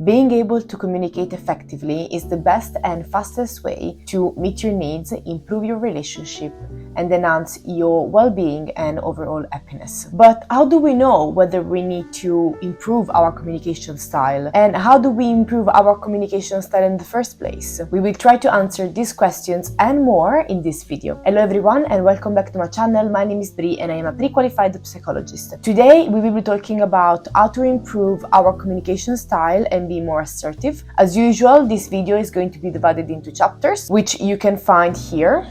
Being able to communicate effectively is the best and fastest way to meet your needs, improve your relationship, and enhance your well-being and overall happiness. But how do we know whether we need to improve our communication style? And how do we improve our communication style in the first place? We will try to answer these questions and more in this video. Hello everyone and welcome back to my channel. My name is Bri and I am a pre-qualified psychologist. Today we will be talking about how to improve our communication style and be more assertive. As usual, this video is going to be divided into chapters, which you can find here.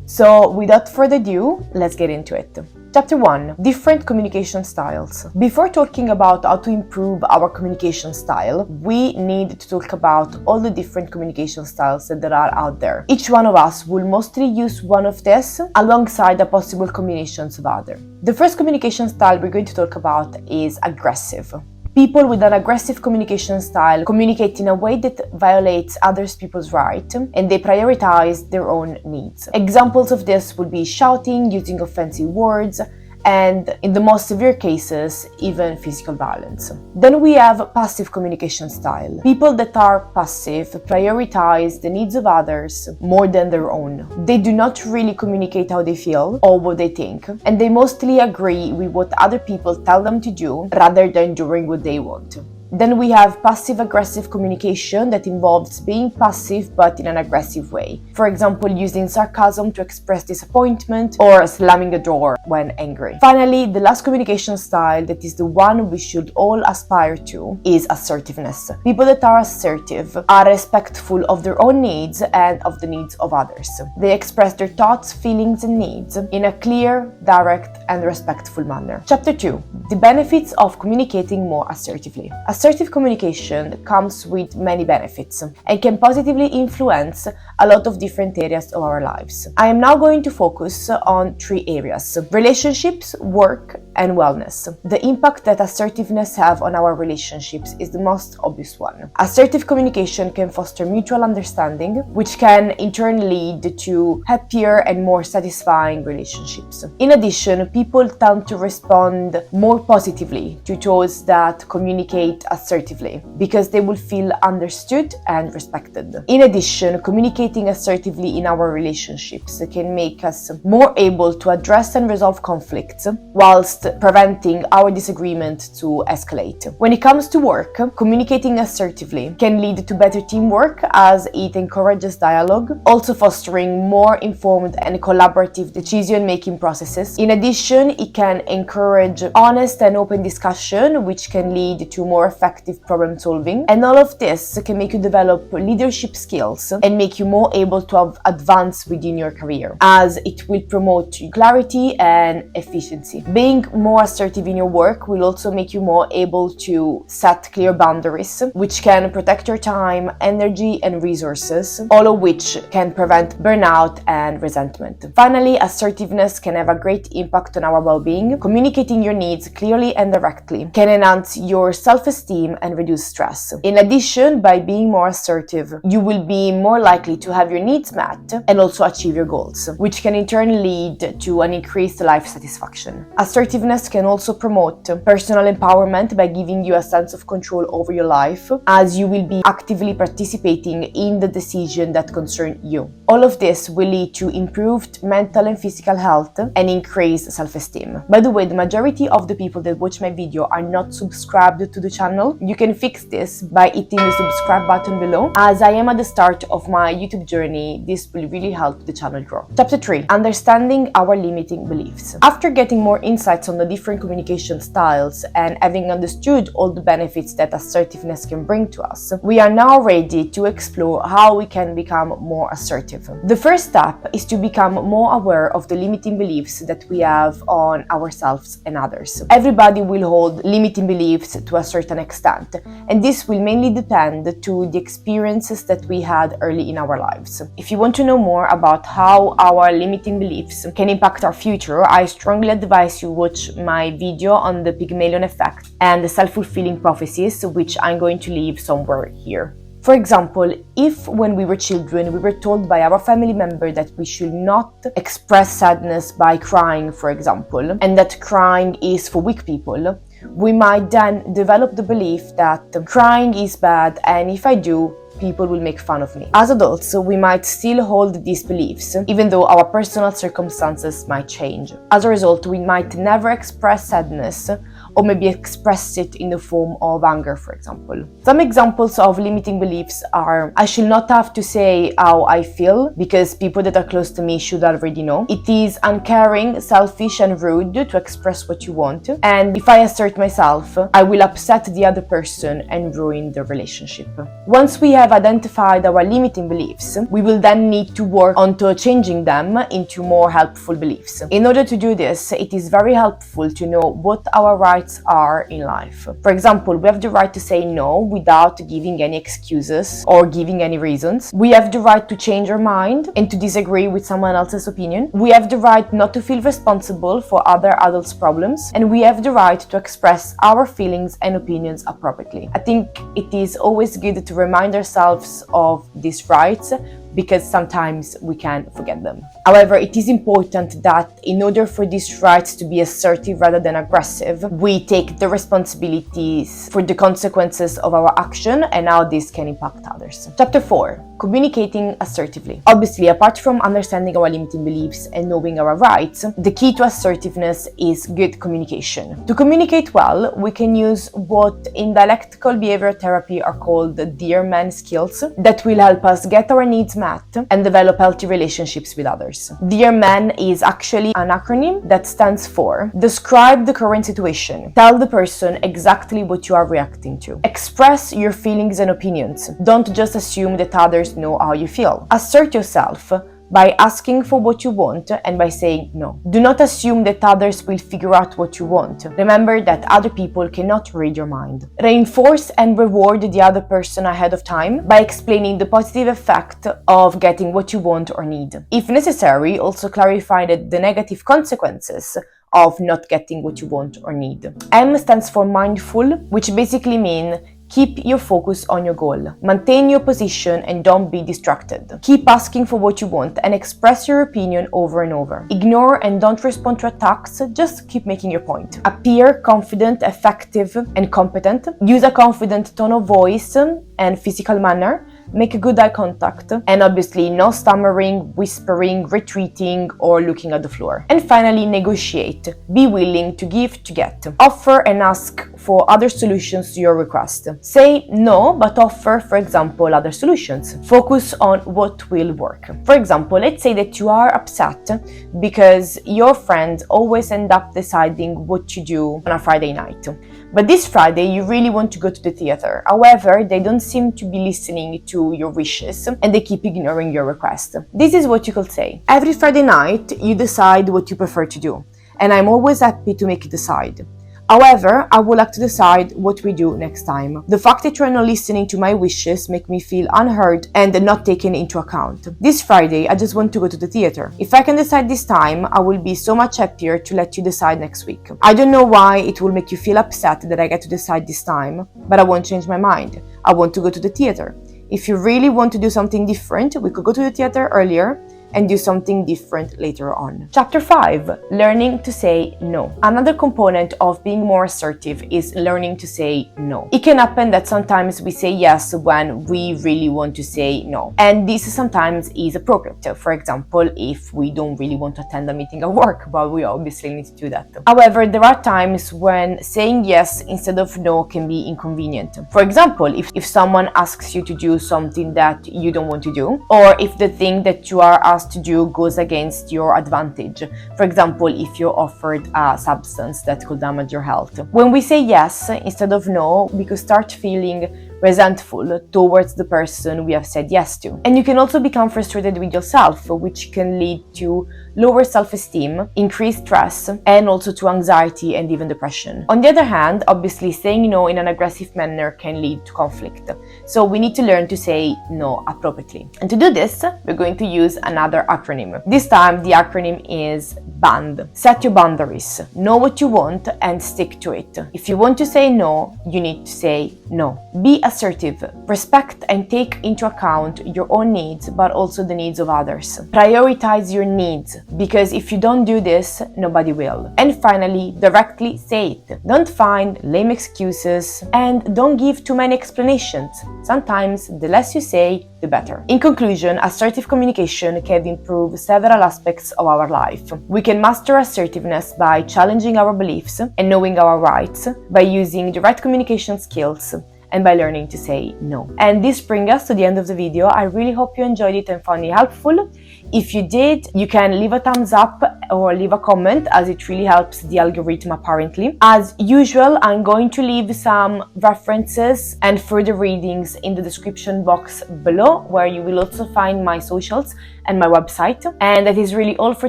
So without further ado, let's get into it. Chapter 1. Different communication styles. Before talking about how to improve our communication style, we need to talk about all the different communication styles that there are out there. Each one of us will mostly use one of these alongside the possible combinations of others. The first communication style we're going to talk about is aggressive. People with an aggressive communication style communicate in a way that violates other people's rights and they prioritize their own needs. Examples of this would be shouting, using offensive words, and in the most severe cases, even physical violence. Then we have passive communication style. People that are passive prioritize the needs of others more than their own. They do not really communicate how they feel or what they think, and they mostly agree with what other people tell them to do rather than doing what they want. Then we have passive-aggressive communication that involves being passive but in an aggressive way. For example, using sarcasm to express disappointment or slamming a door when angry. Finally, the last communication style that is the one we should all aspire to is assertiveness. People that are assertive are respectful of their own needs and of the needs of others. They express their thoughts, feelings and needs in a clear, direct and respectful manner. Chapter 2. The benefits of communicating more assertively. Assertive communication comes with many benefits and can positively influence a lot of different areas of our lives. I am now going to focus on 3 areas: relationships, work, and wellness. The impact that assertiveness has on our relationships is the most obvious one. Assertive communication can foster mutual understanding, which can in turn lead to happier and more satisfying relationships. In addition, people tend to respond more positively to those that communicate assertively because they will feel understood and respected. In addition, communicating assertively in our relationships can make us more able to address and resolve conflicts whilst preventing our disagreement to escalate. When it comes to work, communicating assertively can lead to better teamwork as it encourages dialogue, also fostering more informed and collaborative decision-making processes. In addition, it can encourage honest and open discussion, which can lead to more effective problem solving. And all of this can make you develop leadership skills and make you more able to advance within your career, as it will promote clarity and efficiency. Being more assertive in your work will also make you more able to set clear boundaries, which can protect your time, energy, and resources, all of which can prevent burnout and resentment. Finally, assertiveness can have a great impact on our well-being. Communicating your needs clearly and directly can enhance your self-esteem and reduce stress. In addition, by being more assertive, you will be more likely to have your needs met and also achieve your goals, which can in turn lead to an increased life satisfaction. Assertiveness can also promote personal empowerment by giving you a sense of control over your life, as you will be actively participating in the decisions that concern you. All of this will lead to improved mental and physical health and increased self-esteem. By the way, the majority of the people that watch my video are not subscribed to the channel. You can fix this by hitting the subscribe button below. As I am at the start of my YouTube journey, this will really help the channel grow. Chapter 3. Understanding our limiting beliefs. After getting more insights on the different communication styles and having understood all the benefits that assertiveness can bring to us, we are now ready to explore how we can become more assertive. The first step is to become more aware of the limiting beliefs that we have on ourselves and others. Everybody will hold limiting beliefs to a certain extent, and this will mainly depend to the experiences that we had early in our lives. If you want to know more about how our limiting beliefs can impact our future, I strongly advise you watch my video on the Pygmalion effect and the self-fulfilling prophecies, which I'm going to leave somewhere here. For example, if when we were children we were told by our family member that we should not express sadness by crying, for example, and that crying is for weak people, we might then develop the belief that crying is bad, and if I do, people will make fun of me. As adults, we might still hold these beliefs, even though our personal circumstances might change. As a result, we might never express sadness, or maybe express it in the form of anger, for example. Some examples of limiting beliefs are: I should not have to say how I feel because people that are close to me should already know. It is uncaring, selfish, and rude to express what you want. And if I assert myself, I will upset the other person and ruin the relationship. Once we have identified our limiting beliefs, we will then need to work onto changing them into more helpful beliefs. In order to do this, it is very helpful to know what our rights are in life. For example, we have the right to say no without giving any excuses or giving any reasons. We have the right to change our mind and to disagree with someone else's opinion. We have the right not to feel responsible for other adults' problems, and we have the right to express our feelings and opinions appropriately. I think it is always good to remind ourselves of these rights, because sometimes we can forget them. However, it is important that in order for these rights to be assertive rather than aggressive, we take the responsibilities for the consequences of our action and how this can impact others. Chapter 4. Communicating assertively. Obviously, apart from understanding our limiting beliefs and knowing our rights, the key to assertiveness is good communication. To communicate well, we can use what in dialectical behavioral therapy are called the Dear Man skills that will help us get our needs met and develop healthy relationships with others. Dear Man is actually an acronym that stands for: describe the current situation. Tell the person exactly what you are reacting to. Express your feelings and opinions. Don't just assume that others know how you feel. Assert yourself by asking for what you want and by saying no. Do not assume that others will figure out what you want. Remember that other people cannot read your mind. Reinforce and reward the other person ahead of time by explaining the positive effect of getting what you want or need. If necessary, also clarify the negative consequences of not getting what you want or need. M stands for mindful, which basically means keep your focus on your goal. Maintain your position and don't be distracted. Keep asking for what you want and express your opinion over and over. Ignore and don't respond to attacks, just keep making your point. Appear confident, effective, and competent. Use a confident tone of voice and physical manner. Make a good eye contact, and obviously no stammering, whispering, retreating, or looking at the floor. And finally, negotiate. Be willing to give to get. Offer and ask for other solutions to your request. Say no, but offer, for example, other solutions. Focus on what will work. For example, let's say that you are upset because your friends always end up deciding what to do on a Friday night. But this Friday, you really want to go to the theater. However, they don't seem to be listening to your wishes and they keep ignoring your request. This is what you could say. Every Friday night, you decide what you prefer to do, and I'm always happy to make you decide. However, I would like to decide what we do next time. The fact that you are not listening to my wishes make me feel unheard and not taken into account. This Friday, I just want to go to the theater. If I can decide this time, I will be so much happier to let you decide next week. I don't know why it will make you feel upset that I get to decide this time, but I won't change my mind. I want to go to the theater. If you really want to do something different, we could go to the theater earlier and do something different later on. Chapter 5. Learning to say no. Another component of being more assertive is learning to say no. It can happen that sometimes we say yes when we really want to say no. And this sometimes is appropriate. For example, if we don't really want to attend a meeting at work, but we obviously need to do that. However, there are times when saying yes instead of no can be inconvenient. For example, if someone asks you to do something that you don't want to do, or if the thing that you are asked to do goes against your advantage. For example, if you're offered a substance that could damage your health. When we say yes instead of no, we could start feeling resentful towards the person we have said yes to. And you can also become frustrated with yourself, which can lead to lower self-esteem, increased stress, and also to anxiety and even depression. On the other hand, obviously saying no in an aggressive manner can lead to conflict. So we need to learn to say no appropriately. And to do this, we're going to use another acronym. This time the acronym is BAND. Set your boundaries. Know what you want and stick to it. If you want to say no, you need to say no. Be assertive. Respect and take into account your own needs, but also the needs of others. Prioritize your needs, because if you don't do this, nobody will. And finally, directly say it. Don't find lame excuses and don't give too many explanations. Sometimes the less you say, the better. In conclusion, assertive communication can improve several aspects of our life. We can master assertiveness by challenging our beliefs and knowing our rights, by using direct communication skills, and by learning to say no. And this brings us to the end of the video. I really hope you enjoyed it and found it helpful. If you did, you can leave a thumbs up or leave a comment, as it really helps the algorithm apparently. As usual, I'm going to leave some references and further readings in the description box below, where you will also find my socials and my website. And that is really all for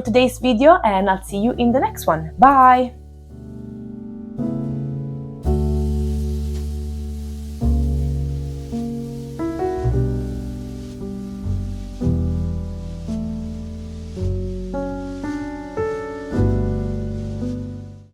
today's video, and I'll see you in the next one. Bye!